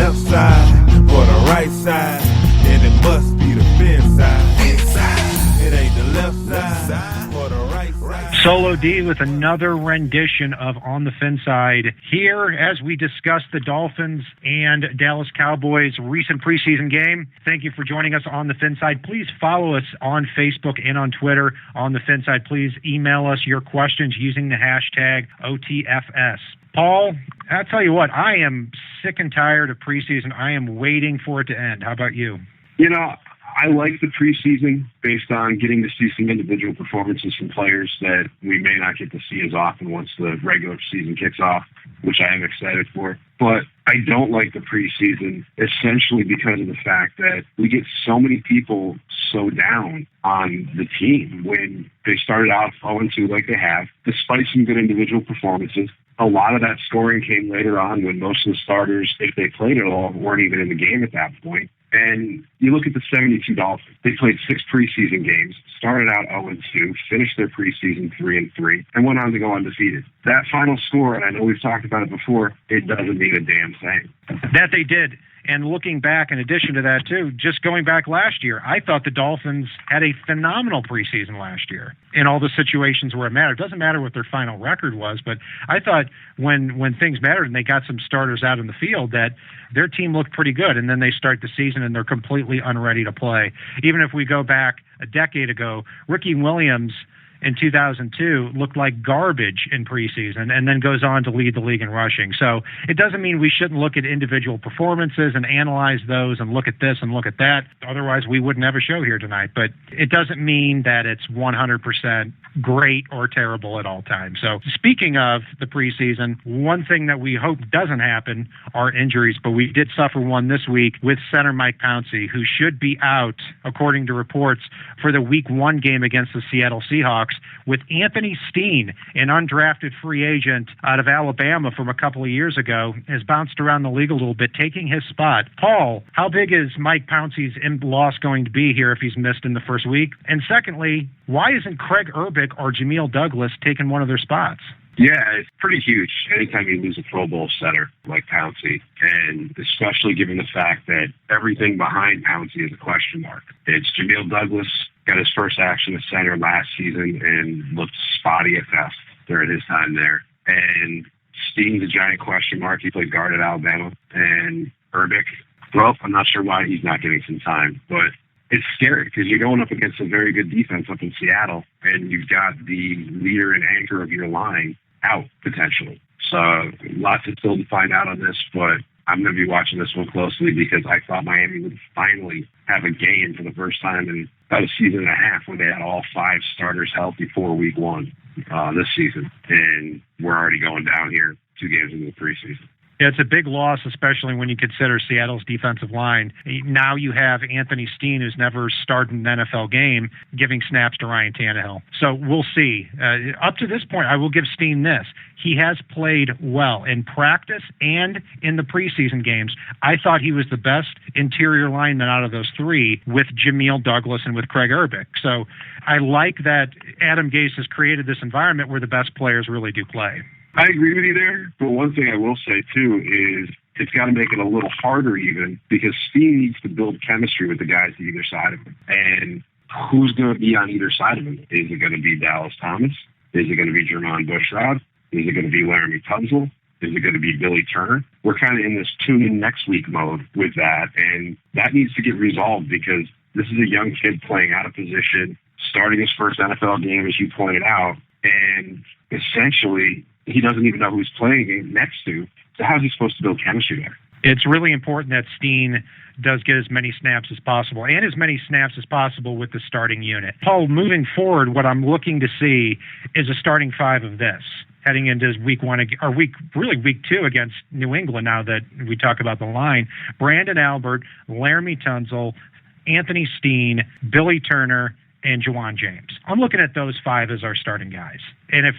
left side or the right side, then it must be the FinSide. It ain't the left side or the right side. Solo D with another rendition of On the FinSide here as we discuss the Dolphins and Dallas Cowboys recent preseason game. Thank you for joining us on the FinSide. Please follow us on Facebook and on Twitter on the FinSide. Please email us your questions using the hashtag OTFS. Paul, I'll tell you what, I am sick and tired of preseason. I am waiting for it to end. How about you? You know, I like the preseason based on getting to see some individual performances from players that we may not get to see as often once the regular season kicks off, which I am excited for. But I don't like the preseason essentially because of the fact that we get so many people so down on the team when they started off 0-2 like they have, despite some good individual performances. A lot of that scoring came later on when most of the starters, if they played at all, weren't even in the game at that point. And you look at the 72 Dolphins. They played 6 preseason games, started out 0-2, finished their preseason 3-3, and went on to go undefeated. That final score, and I know we've talked about it before, it doesn't mean a damn thing. That they did. And looking back, in addition to that, too, just going back last year, I thought the Dolphins had a phenomenal preseason last year in all the situations where it mattered. It doesn't matter what their final record was, but I thought when things mattered and they got some starters out in the field that their team looked pretty good, and then they start the season and they're completely unready to play. Even if we go back a decade ago, Ricky Williams in 2002 looked like garbage in preseason and then goes on to lead the league in rushing. So it doesn't mean we shouldn't look at individual performances and analyze those and look at this and look at that. Otherwise, we wouldn't have a show here tonight. But it doesn't mean that it's 100% great or terrible at all times. So speaking of the preseason, one thing that we hope doesn't happen are injuries, but we did suffer one this week with center Mike Pouncey, who should be out, according to reports, for the Week 1 game against the Seattle Seahawks, with Anthony Steen, an undrafted free agent out of Alabama from a couple of years ago, has bounced around the league a little bit, taking his spot. Paul, how big is Mike Pouncey's loss going to be here if he's missed in the first week? And secondly, why isn't Craig Urbick or Jameel Douglas taking one of their spots? Yeah, it's pretty huge anytime you lose a Pro Bowl center like Pouncey, and especially given the fact that everything behind Pouncey is a question mark. It's Jameel Douglas, got his first action at center last season and looked spotty at best during his time there. And Steen's a giant question mark. He played guard at Alabama. And Urbick, well, I'm not sure why he's not getting some time, but it's scary because you're going up against a very good defense up in Seattle, and you've got the leader and anchor of your line out potentially. So lots of still to find out on this, but I'm going to be watching this one closely because I thought Miami would finally have a game for the first time in about a season and a half when they had all 5 starters healthy before Week 1 this season. And we're already going down here 2 games into the preseason. Yeah, it's a big loss, especially when you consider Seattle's defensive line. Now you have Anthony Steen, who's never started an NFL game, giving snaps to Ryan Tannehill. So we'll see. Up to this point, I will give Steen this. He has played well in practice and in the preseason games. I thought he was the best interior lineman out of those 3 with Jameel Douglas and with Craig Urbick. So I like that Adam Gase has created this environment where the best players really do play. I agree with you there, but one thing I will say, too, is it's got to make it a little harder even because Steen needs to build chemistry with the guys on either side of him. And who's going to be on either side of him? Is it going to be Dallas Thomas? Is it going to be Jermon Bushrod? Is it going to be Laramie Tunsil? Is it going to be Billy Turner? We're kind of in this tune-in next week mode with that, and that needs to get resolved because this is a young kid playing out of position, starting his first NFL game, as you pointed out, and essentially he doesn't even know who he's playing next to. So how's he supposed to build chemistry there? It's really important that Steen does get as many snaps as possible and as many snaps as possible with the starting unit. Paul, moving forward, what I'm looking to see is a starting 5 of this heading into week 1 or week 2 against New England. Now that we talk about the line, Brandon Albert, Laramie Tunsil, Anthony Steen, Billy Turner, and Juwan James. I'm looking at those 5 as our starting guys. And if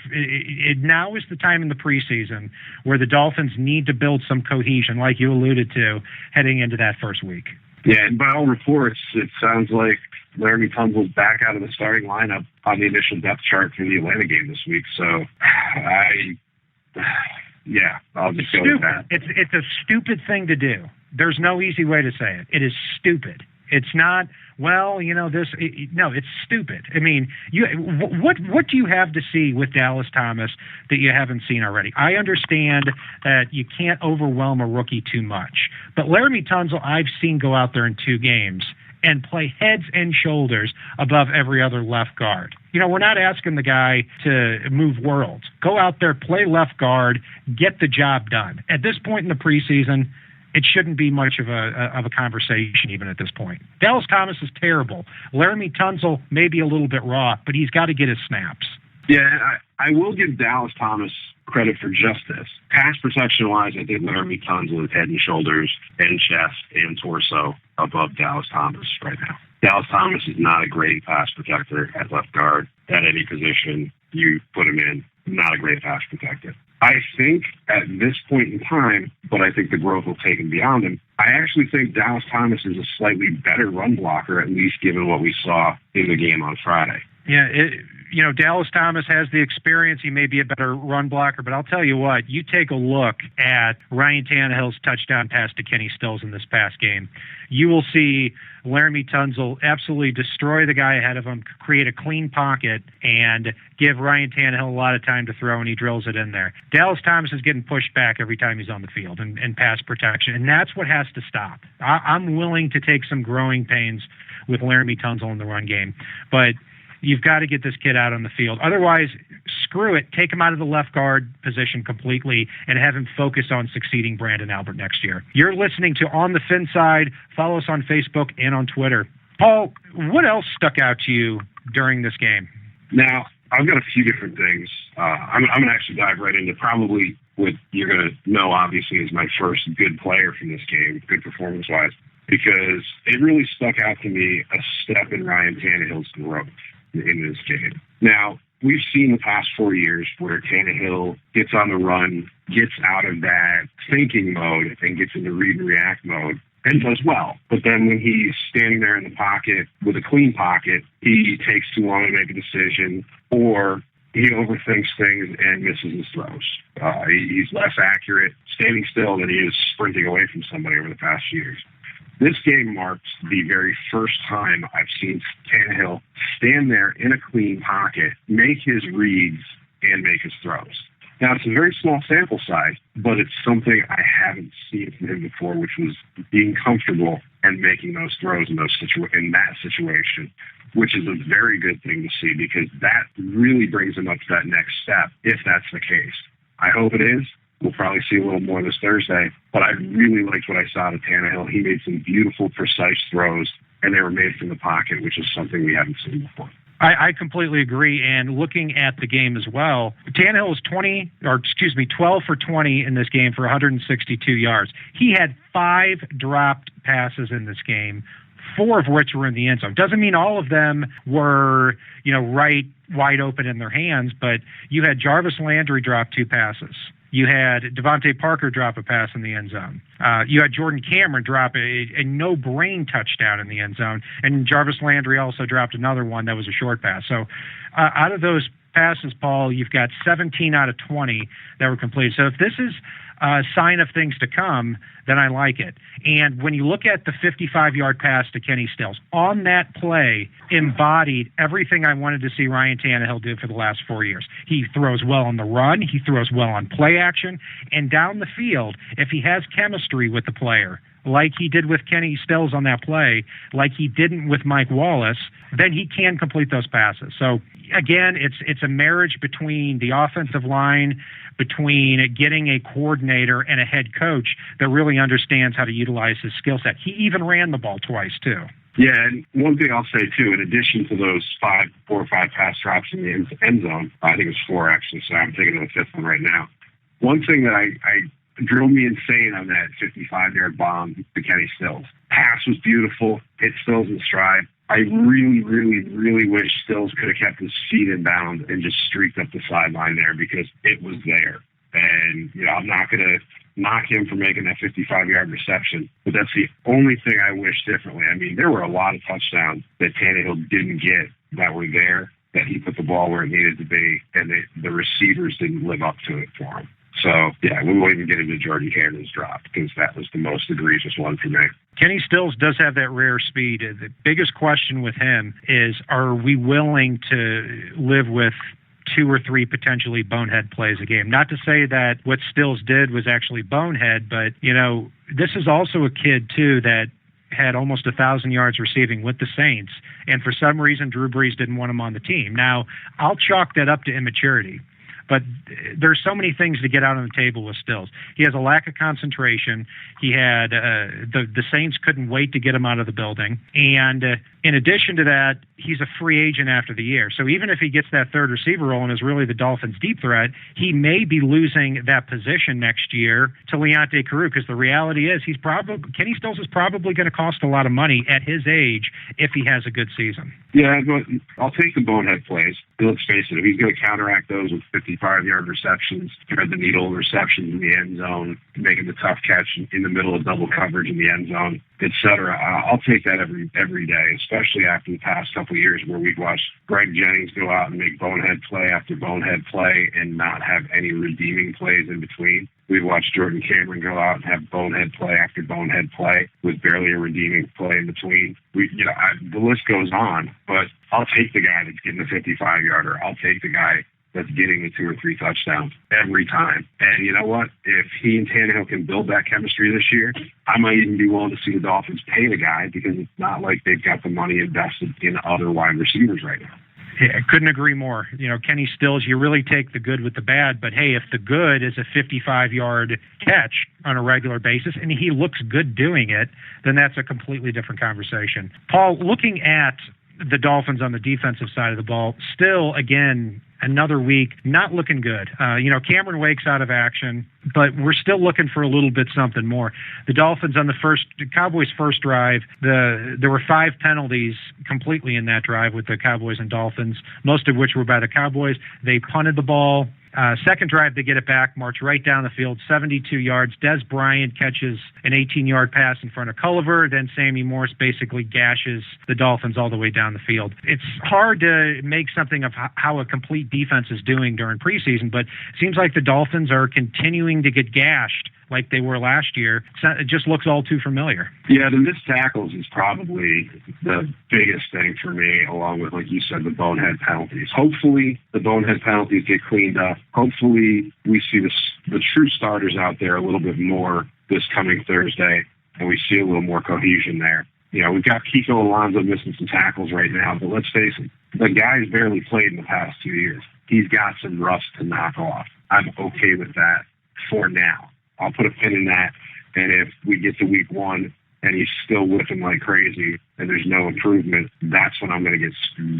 now is the time in the preseason where the Dolphins need to build some cohesion, like you alluded to, heading into that first week. Yeah, and by all reports, it sounds like Laramie Tunsil's back out of the starting lineup on the initial depth chart for the Atlanta game this week. So I'll just go with that. It's a stupid thing to do. There's no easy way to say it. It is stupid. It's not, well, no, it's stupid. I mean, what do you have to see with Dallas Thomas that you haven't seen already? I understand that you can't overwhelm a rookie too much, but Laramie Tunsil I've seen go out there in 2 games and play heads and shoulders above every other left guard. We're not asking the guy to move worlds. Go out there, play left guard, get the job done. At this point in the preseason, it shouldn't be much of a conversation even at this point. Dallas Thomas is terrible. Laramie Tunsil may be a little bit raw, but he's got to get his snaps. Yeah, I will give Dallas Thomas credit for just this. Pass protection-wise, I think Laramie Tunsil is head and shoulders and chest and torso above Dallas Thomas right now. Dallas Thomas is not a great pass protector at left guard at any position you put him in. Not a great pass protector. I think at this point in time, but I think the growth will take him beyond him, I actually think Dallas Thomas is a slightly better run blocker, at least given what we saw in the game on Friday. Yeah, Dallas Thomas has the experience. He may be a better run blocker, but I'll tell you what, you take a look at Ryan Tannehill's touchdown pass to Kenny Stills in this past game. You will see Laramie Tunsil absolutely destroy the guy ahead of him, create a clean pocket, and give Ryan Tannehill a lot of time to throw, and he drills it in there. Dallas Thomas is getting pushed back every time he's on the field in pass protection, and that's what has to stop. I'm willing to take some growing pains with Laramie Tunsil in the run game, but you've got to get this kid out on the field. Otherwise, screw it. Take him out of the left guard position completely and have him focus on succeeding Brandon Albert next year. You're listening to On the FinSide. Follow us on Facebook and on Twitter. Paul, what else stuck out to you during this game? Now, I've got a few different things. I'm going to actually dive right into probably what you're going to know, obviously, is my first good player from this game, good performance-wise, because it really stuck out to me a step in Ryan Tannehill's growth in this game. Now, we've seen the past 4 years where Tannehill gets on the run, gets out of that thinking mode, and gets into read and react mode, and does well. But then when he's standing there in the pocket with a clean pocket, he takes too long to make a decision, or he overthinks things and misses his throws. He's less accurate standing still than he is sprinting away from somebody over the past few years. This game marks the very first time I've seen Tannehill stand there in a clean pocket, make his reads, and make his throws. Now, it's a very small sample size, but it's something I haven't seen from him before, which was being comfortable and making those throws in that situation, which is a very good thing to see because that really brings him up to that next step, if that's the case. I hope it is. We'll probably see a little more this Thursday, but I really liked what I saw of Tannehill. He made some beautiful, precise throws, and they were made from the pocket, which is something we haven't seen before. I completely agree. And looking at the game as well, Tannehill was 12 for 20 in this game for 162 yards. He had 5 dropped passes in this game, 4 of which were in the end zone. Doesn't mean all of them were, right wide open in their hands, but you had Jarvis Landry drop 2 passes. You had Devontae Parker drop a pass in the end zone. You had Jordan Cameron drop a no-brain touchdown in the end zone. And Jarvis Landry also dropped another one that was a short pass. So out of those passes, Paul, you've got 17 out of 20 that were completed. So if this is a sign of things to come, then I like it. And when you look at the 55-yard pass to Kenny Stills, on that play embodied everything I wanted to see Ryan Tannehill do for the last 4 years. He throws well on the run. He throws well on play action. And down the field, if he has chemistry with the player, like he did with Kenny Stills on that play, like he didn't with Mike Wallace, then he can complete those passes. So, again, it's a marriage between the offensive line, between getting a coordinator and a head coach that really understands how to utilize his skill set. He even ran the ball twice, too. Yeah, and one thing I'll say, too, in addition to those 4 or 5 pass drops in the end zone, I think it's 4, actually, so I'm thinking of the 5th one right now. One thing that I drove me insane on that 55-yard bomb to Kenny Stills. Pass was beautiful, hit Stills in stride. I really, really, really wish Stills could have kept his feet in bounds and just streaked up the sideline there because it was there. And, I'm not going to knock him for making that 55-yard reception, but that's the only thing I wish differently. I mean, there were a lot of touchdowns that Tannehill didn't get that were there, that he put the ball where it needed to be, and the receivers didn't live up to it for him. So, yeah, we won't even get into Jordan Cameron's drop because that was the most egregious one for me. Kenny Stills does have that rare speed. The biggest question with him is, are we willing to live with 2 or 3 potentially bonehead plays a game? Not to say that what Stills did was actually bonehead, but, this is also a kid, too, that had almost 1,000 yards receiving with the Saints, and for some reason Drew Brees didn't want him on the team. Now, I'll chalk that up to immaturity, but there's so many things to get out on the table with Stills. He has a lack of concentration. He had the Saints couldn't wait to get him out of the building, and in addition to that, he's a free agent after the year. So even if he gets that third receiver role and is really the Dolphins' deep threat, he may be losing that position next year to Leonte Carroo, because the reality is Kenny Stills is probably going to cost a lot of money at his age if he has a good season. Yeah, but I'll take the bonehead plays. Let's face it, if he's going to counteract those with 55-yard receptions, thread the needle receptions in the end zone, making the tough catch in the middle of double coverage in the end zone, etc., I'll take that every day, especially after the past couple of years where we've watched Greg Jennings go out and make bonehead play after bonehead play and not have any redeeming plays in between. We've watched Jordan Cameron go out and have bonehead play after bonehead play with barely a redeeming play in between. The list goes on, but I'll take the guy that's getting the 55-yarder. I'll take the guy that's getting the 2 or 3 touchdowns every time. And you know what? If he and Tannehill can build that chemistry this year, I might even be willing to see the Dolphins pay the guy, because it's not like they've got the money invested in other wide receivers right now. Yeah, I couldn't agree more. Kenny Stills, you really take the good with the bad, but hey, if the good is a 55-yard catch on a regular basis and he looks good doing it, then that's a completely different conversation. Paul, looking at the Dolphins on the defensive side of the ball, still, again, another week, not looking good. Cameron Wake's out of action, but we're still looking for a little bit something more. The Dolphins on the Cowboys' first drive, there were 5 penalties completely in that drive with the Cowboys and Dolphins, most of which were by the Cowboys. They punted the ball. Second drive, they get it back, march right down the field, 72 yards. Des Bryant catches an 18-yard pass in front of Culliver. Then Sammy Morse basically gashes the Dolphins all the way down the field. It's hard to make something of how a complete defense is doing during preseason, but it seems like the Dolphins are continuing to get gashed like they were last year. It just looks all too familiar. Yeah, the missed tackles is probably the biggest thing for me, along with, like you said, the bonehead penalties. Hopefully the bonehead penalties get cleaned up. Hopefully we see the true starters out there a little bit more this coming Thursday, and we see a little more cohesion there. We've got Kiko Alonso missing some tackles right now, but let's face it, the guy's barely played in the past 2 years. He's got some rust to knock off. I'm okay with that for now. I'll put a pin in that, and if we get to week 1 and he's still whipping like crazy and there's no improvement, that's when I'm going to get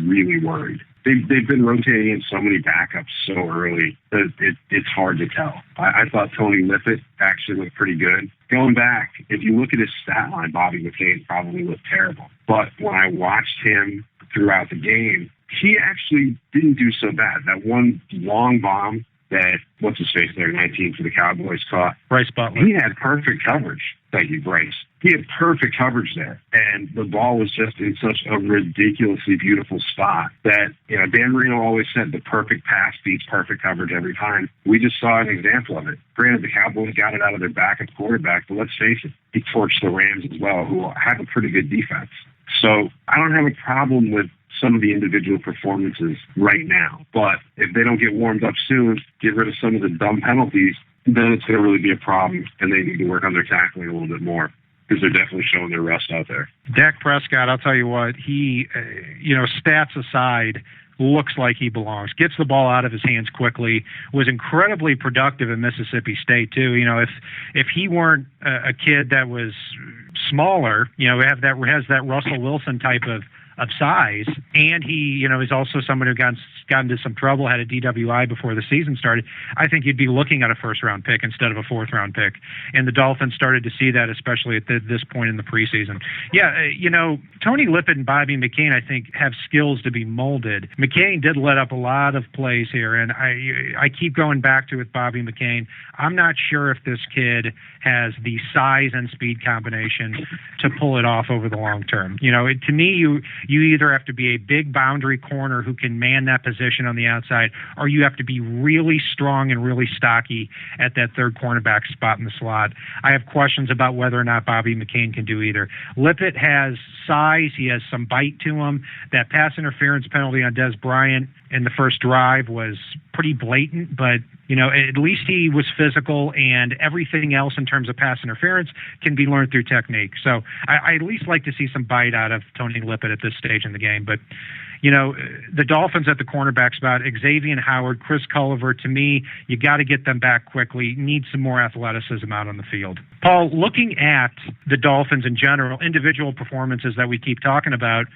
really worried. They've been rotating in so many backups so early that it's hard to tell. I thought Tony Lippett actually looked pretty good. Going back, if you look at his stat line, Bobby McCain probably looked terrible. But when I watched him throughout the game, he actually didn't do so bad. That one long bomb that, what's his face there, 19 for the Cowboys caught. Bryce Butler. He had perfect coverage. Thank you, Bryce. He had perfect coverage there. And the ball was just in such a ridiculously beautiful spot that, Dan Marino always said the perfect pass beats perfect coverage every time. We just saw an example of it. Granted, the Cowboys got it out of their backup quarterback, but let's face it, he torched the Rams as well, who have a pretty good defense. So I don't have a problem with some of the individual performances right now. But if they don't get warmed up soon, get rid of some of the dumb penalties, then it's going to really be a problem, and they need to work on their tackling a little bit more, because they're definitely showing their rust out there. Dak Prescott, I'll tell you what, he, stats aside, looks like he belongs. Gets the ball out of his hands quickly. Was incredibly productive in Mississippi State too. If he weren't a kid that was smaller, has that Russell Wilson type of size, and he, is also someone who got into some trouble, had a DWI before the season started, I think you'd be looking at a first-round pick instead of a fourth-round pick. And the Dolphins started to see that, especially at this point in the preseason. Yeah, Tony Lippett and Bobby McCain, I think, have skills to be molded. McCain did let up a lot of plays here, and I keep going back to with Bobby McCain. I'm not sure if this kid has the size and speed combination to pull it off over the long term. To me, you either have to be a big boundary corner who can man that position on the outside, or you have to be really strong and really stocky at that third cornerback spot in the slot. I have questions about whether or not Bobby McCain can do either. Lippett has size. He has some bite to him. That pass interference penalty on Des Bryant in the first drive was pretty blatant, but at least he was physical, and everything else in terms of pass interference can be learned through technique. So I at least like to see some bite out of Tony Lippett at this stage in the game. But, the Dolphins at the cornerback spot, Xavier Howard, Chris Culliver, to me, you got to get them back quickly. Need some more athleticism out on the field. Paul, looking at the Dolphins in general, individual performances that we keep talking about,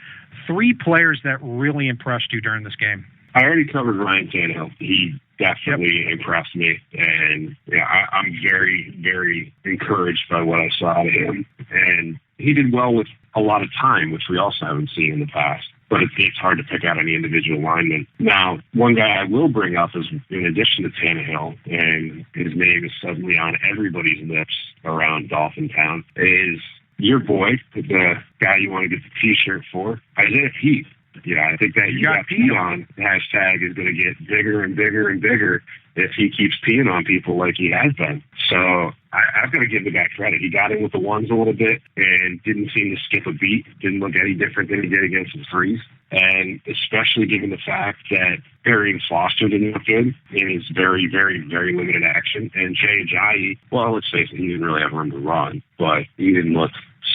3 players that really impressed you during this game. I already covered Ryan Tannehill. He definitely impressed me, and I'm very, very encouraged by what I saw of him. And he did well with a lot of time, which we also haven't seen in the past. But it's hard to pick out any individual lineman. Now, one guy I will bring up is, in addition to Tannehill, and his name is suddenly on everybody's lips around Dolphin Town, is your boy, the guy you want to get the T-shirt for, Isaiah Pete. I think that you got Pete on hashtag is going to get bigger and bigger and bigger if he keeps peeing on people like he has been. So I've got to give the guy credit. He got in with the ones a little bit and didn't seem to skip a beat. Didn't look any different than he did against the threes. And especially given the fact that Arian Foster didn't look good in his very, very, very limited action. And Jay Ajayi, well, let's face it, he didn't really have room to run, but he didn't look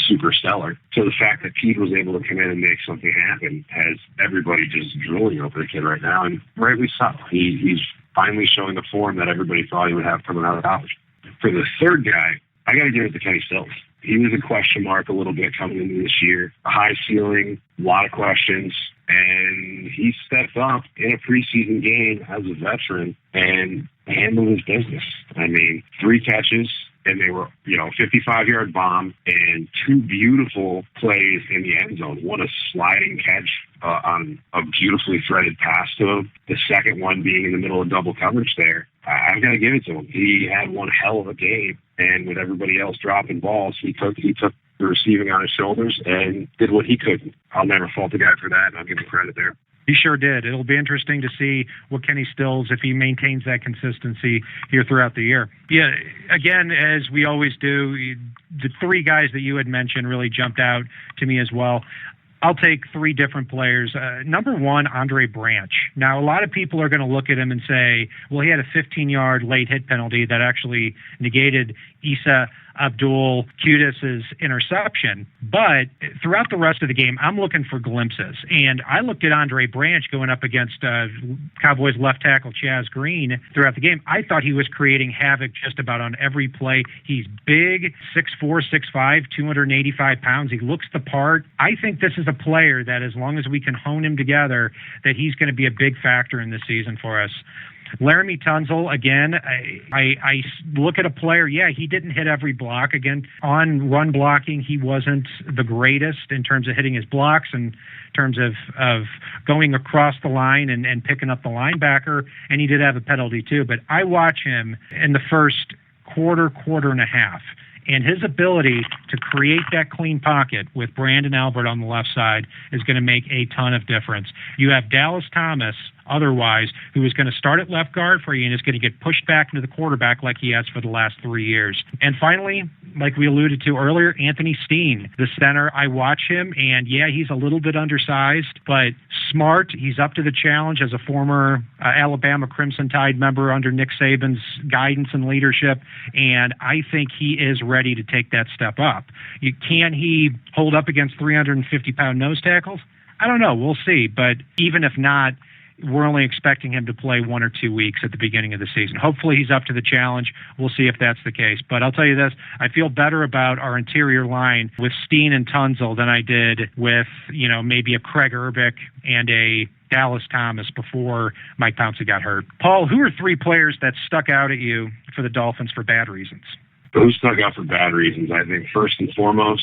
super stellar. So the fact that Pete was able to come in and make something happen has everybody just drooling over the kid right now, and rightly so. He's finally showing the form that everybody thought he would have coming out of college. For the third guy, I got to give it to Kenny Stills. He was a question mark a little bit coming into this year. A high ceiling, a lot of questions, and he stepped up in a preseason game as a veteran and handled his business. 3 catches, and they were, 55-yard bomb and 2 beautiful plays in the end zone. What a sliding catch on a beautifully threaded pass to him. The second one being in the middle of double coverage there. I've got to give it to him. He had one hell of a game, and with everybody else dropping balls, he took the receiving on his shoulders and did what he could. I'll never fault the guy for that, and I'll give him credit there. He sure did. It'll be interesting to see what Kenny Stills, if he maintains that consistency here throughout the year. Yeah, again, as we always do, the 3 guys that you had mentioned really jumped out to me as well. I'll take 3 different players. Number 1, Andre Branch. Now, a lot of people are going to look at him and say, well, he had a 15-yard late hit penalty that actually negated Issa Abdul Qudus's interception. But throughout the rest of the game, I'm looking for glimpses. And I looked at Andre Branch going up against Cowboys left tackle Chaz Green throughout the game. I thought he was creating havoc just about on every play. He's big, 6'4", 6'5", 285 pounds. He looks the part. I think this is a player that, as long as we can hone him together, that he's going to be a big factor in this season for us. Laramie Tunsil, again, I look at a player, he didn't hit every block. Again, on run blocking, he wasn't the greatest in terms of hitting his blocks and in terms of going across the line and picking up the linebacker, and he did have a penalty too. But I watch him in the first quarter and a half, and his ability to create that clean pocket with Brandon Albert on the left side is going to make a ton of difference. You have Dallas Thomas, otherwise, who is going to start at left guard for you and is going to get pushed back into the quarterback like he has for the last 3 years. And finally, like we alluded to earlier, Anthony Steen, the center. I watch him, and he's a little bit undersized, but smart. He's up to the challenge as a former Alabama Crimson Tide member under Nick Saban's guidance and leadership, and I think he is ready to take that step up. Can he hold up against 350-pound nose tackles? I don't know. We'll see. But even if not, we're only expecting him to play 1 or 2 weeks at the beginning of the season. Hopefully he's up to the challenge. We'll see if that's the case. But I'll tell you this, I feel better about our interior line with Steen and Tunsil than I did with, maybe a Craig Urbick and a Dallas Thomas before Mike Pouncey got hurt. Paul, who are 3 players that stuck out at you for the Dolphins for bad reasons? Who stuck out for bad reasons? I think first and foremost,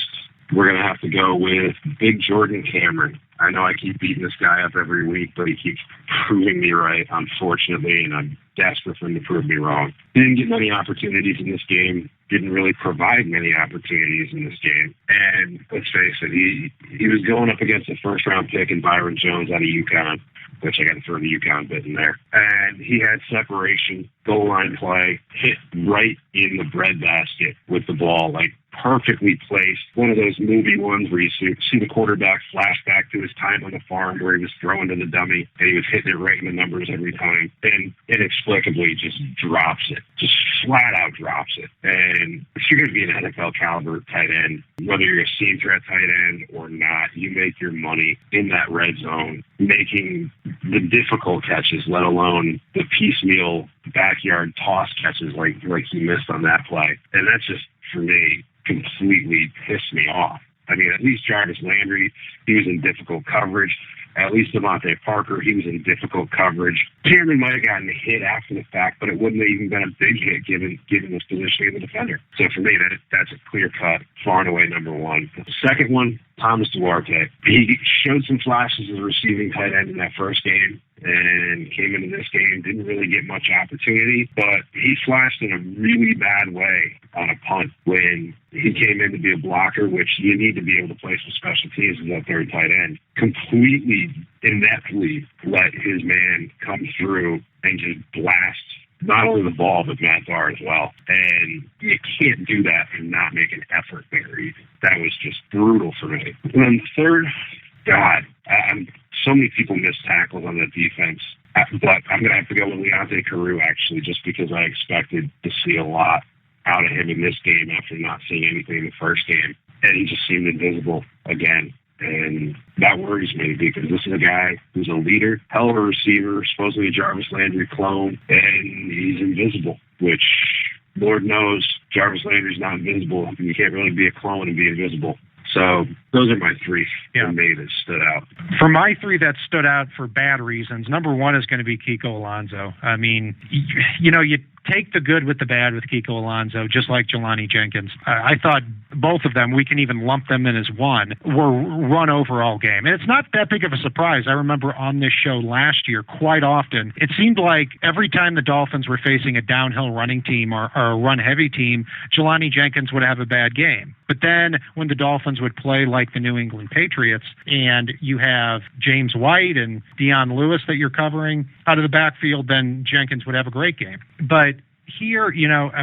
we're going to have to go with Big Jordan Cameron. I know I keep beating this guy up every week, but he keeps proving me right, unfortunately, and I'm desperate for him to prove me wrong. He didn't get many opportunities in this game, didn't really provide many opportunities in this game. And let's face it, he was going up against a first-round pick in Byron Jones out of UConn. which I got to throw the UConn bit in there. And he had separation, goal line play, hit right in the breadbasket with the ball, like perfectly placed. One of those movie ones where you see the quarterback flash back to his time on the farm where he was throwing to the dummy and he was hitting it right in the numbers every time, and inexplicably just drops it, just flat out drops it. And if you're going to be an NFL caliber tight end, whether you're a seam threat tight end or not, you make your money in that red zone, making the difficult catches, let alone the piecemeal backyard toss catches like he missed on that play. And that's just, for me, completely pissed me off. I mean, at least Jarvis Landry, he was in difficult coverage. At least Devontae Parker, he was in difficult coverage. Cameron might have gotten a hit after the fact, but it wouldn't have even been a big hit given this positioning of the defender. So for me, that's a clear cut, far and away number one. The second one, Thomas Duarte. He showed some flashes as a receiving tight end in that first game and came into this game, didn't really get much opportunity, but he flashed in a really bad way on a punt when he came in to be a blocker, which you need to be able to play some special teams as that third tight end. Completely ineptly let his man come through and just blast not only the ball, but Matt Darr as well. And you can't do that and not make an effort there either. That was just brutal for me. And then third, God, so many people missed tackles on that defense. But I'm going to have to go with Leonte Carroo, actually, just because I expected to see a lot out of him in this game after not seeing anything in the first game. And he just seemed invisible again. And that worries me because this is a guy who's a leader, hell of a receiver, supposedly a Jarvis Landry clone, and he's invisible, which Lord knows Jarvis Landry's not invisible. You can't really be a clone and be invisible. So those are my three for me that stood out. For my three that stood out for bad reasons, number one is going to be Kiko Alonso. I mean, you take the good with the bad with Kiko Alonso, just like Jelani Jenkins. I thought both of them, we can even lump them in as one, were run over all game. And it's not that big of a surprise. I remember on this show last year, quite often, it seemed like every time the Dolphins were facing a downhill running team or a run-heavy team, Jelani Jenkins would have a bad game. But then when the Dolphins would play like the New England Patriots and you have James White and Dion Lewis that you're covering out of the backfield, then Jenkins would have a great game. But here,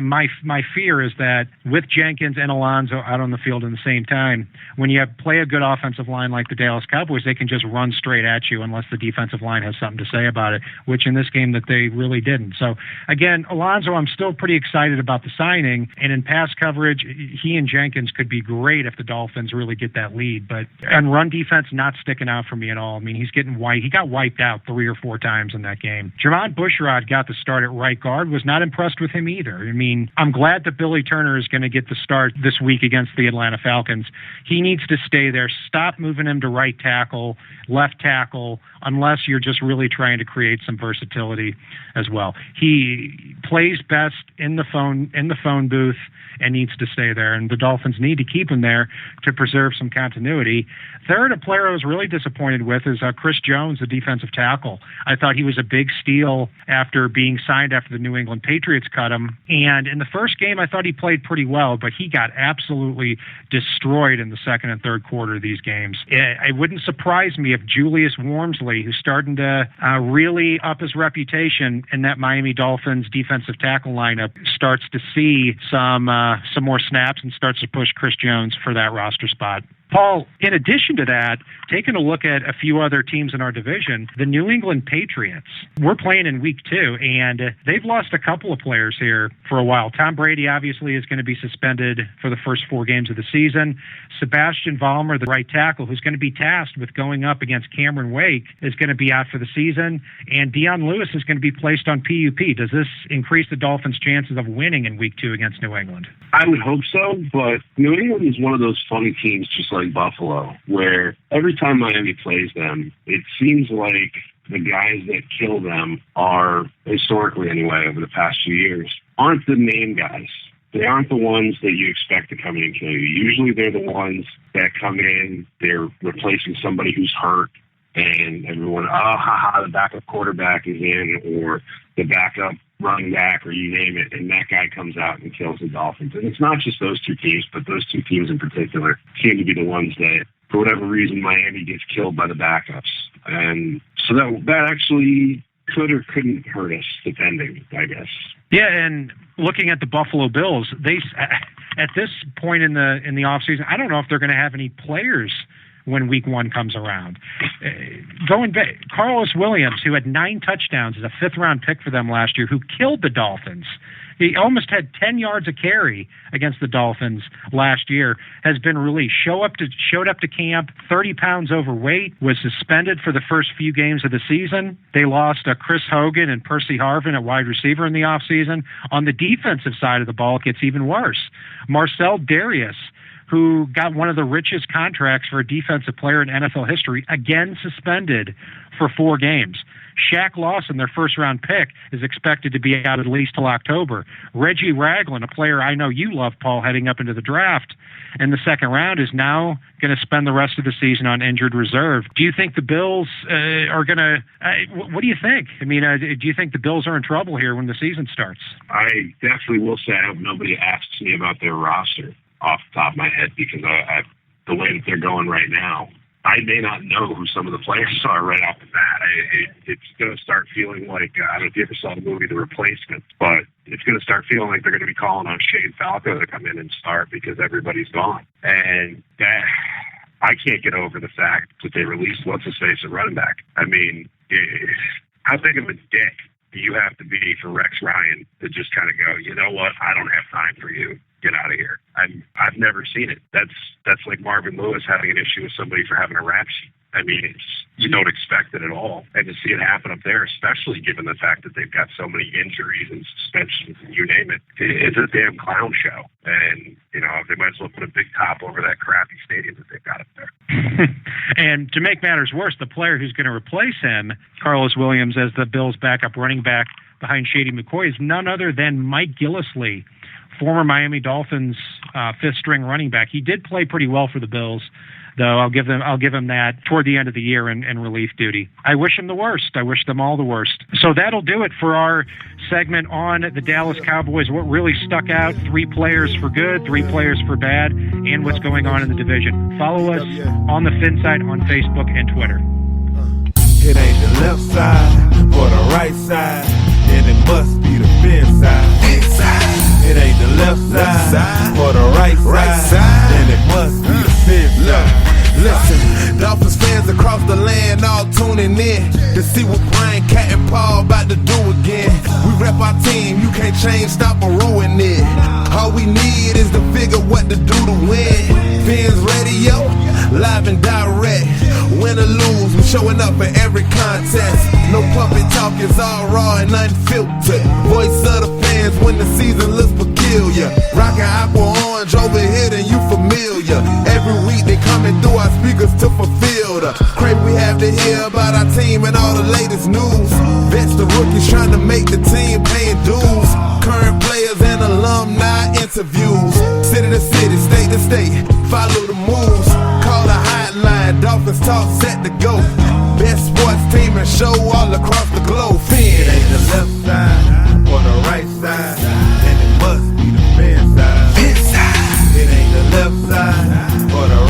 my fear is that with Jenkins and Alonso out on the field at the same time, when you play a good offensive line like the Dallas Cowboys, they can just run straight at you unless the defensive line has something to say about it, which in this game that they really didn't. So, again, Alonso, I'm still pretty excited about the signing, and in pass coverage, he and Jenkins could be great if the Dolphins really get that lead. But on run defense, not sticking out for me at all. I mean, he got wiped out 3 or 4 times in that game. Javon Bushrod got the start at right guard, was not impressed with him either. I mean, I'm glad that Billy Turner is going to get the start this week against the Atlanta Falcons. He needs to stay there. Stop moving him to right tackle, left tackle, unless you're just really trying to create some versatility as well. He plays best in the phone booth and needs to stay there, and the Dolphins need to keep him there to preserve some continuity. Third, a player I was really disappointed with is Chris Jones, the defensive tackle. I thought he was a big steal after being signed after the New England Patriots cut him, and in the first game I thought he played pretty well, but he got absolutely destroyed in the second and third quarter of these games. It wouldn't surprise me if Julius Wormsley, who's starting to really up his reputation in that Miami Dolphins defensive tackle lineup, starts to see some more snaps and starts to push Chris Jones for that roster spot. Paul, in addition to that, taking a look at a few other teams in our division, the New England Patriots, we're playing in week 2, and they've lost a couple of players here for a while. Tom Brady obviously is going to be suspended for the first 4 games of the season. Sebastian Vollmer, the right tackle, who's going to be tasked with going up against Cameron Wake, is going to be out for the season, and Dion Lewis is going to be placed on PUP. Does this increase the Dolphins' chances of winning in week 2 against New England? I would hope so, but New England is one of those funny teams just like Buffalo, where every time Miami plays them, it seems like the guys that kill them are, historically anyway, over the past few years, aren't the name guys. They aren't the ones that you expect to come in and kill you. Usually they're the ones that come in, they're replacing somebody who's hurt, and everyone, the backup quarterback is in, or the backup running back, or you name it, and that guy comes out and kills the Dolphins. And it's not just those 2 teams, but those 2 teams in particular seem to be the ones that for whatever reason, Miami gets killed by the backups. And so that actually could or couldn't hurt us, depending, I guess. Yeah, and looking at the Buffalo Bills, they at this point in the offseason, I don't know if they're going to have any players when week 1 comes around. Going back, Carlos Williams, who had 9 touchdowns as a 5th-round pick for them last year, who killed the Dolphins. He almost had 10 yards a carry against the Dolphins last year, has been released. Showed up to camp, 30 pounds overweight, was suspended for the first few games of the season. They lost Chris Hogan and Percy Harvin at wide receiver in the offseason. On the defensive side of the ball, it gets even worse. Marcel Darius, who got one of the richest contracts for a defensive player in NFL history, again suspended for 4 games. Shaq Lawson, their 1st-round pick, is expected to be out at least till October. Reggie Ragland, a player I know you love, Paul, heading up into the draft in the 2nd round, is now going to spend the rest of the season on injured reserve. Do you think the Bills are going to what do you think? I mean, do you think the Bills are in trouble here when the season starts? I definitely will say I hope nobody asks me about their roster off the top of my head, because the way that they're going right now, I may not know who some of the players are right off the bat. It's going to start feeling like, I don't know if you ever saw the movie The Replacement, but it's going to start feeling like they're going to be calling on Shane Falco to come in and start because everybody's gone. And I can't get over the fact that they released what's-his-face at running back. I mean, how big of a dick do you have to be for Rex Ryan to just kind of go, you know what, I don't have time for you. Get out of here. I've never seen it. That's like Marvin Lewis having an issue with somebody for having a rap sheet. I mean, you don't expect it at all. And to see it happen up there, especially given the fact that they've got so many injuries and suspensions and you name it, it's a damn clown show. And, they might as well put a big top over that crappy stadium that they've got up there. And to make matters worse, the player who's going to replace him, Carlos Williams, as the Bills' backup running back behind Shady McCoy, is none other than Mike Gillislee, former Miami Dolphins 5th-string running back. He did play pretty well for the Bills, though. I'll give him that toward the end of the year in relief duty. I wish him the worst. I wish them all the worst. So that'll do it for our segment on the Dallas Cowboys. What really stuck out: 3 players for good, 3 players for bad, and what's going on in the division. Follow us on the FinSide on Facebook and Twitter. It ain't the left side or the right side, then it must be the FinSide. It ain't the left side or the right side, then it must be the FinSide. Listen, Dolphins fans across the land all tuning in to see what Brian, Cat, and Paul about to do again. We rep our team, you can't change, stop, or ruin it. All we need is to figure what to do to win. Fins Radio, live and direct. Win or lose, we're showing up for every contest. No puppet talk, it's all raw and unfiltered. Voice of the fans when the season looks peculiar. Rockin' apple orange over here, then you familiar. Every week they coming through our speakers to fulfill the crave we have to hear about our team and all the latest news. Vets the rookies trying to make the team, paying dues. Current players and alumni interviews. City to city, state to state, follow the moves. Call the hotline, Dolphins talk set to go. Best sports team and show all across the globe. It ain't the left side or the right side, then it must be the FinSide. It ain't the left side or the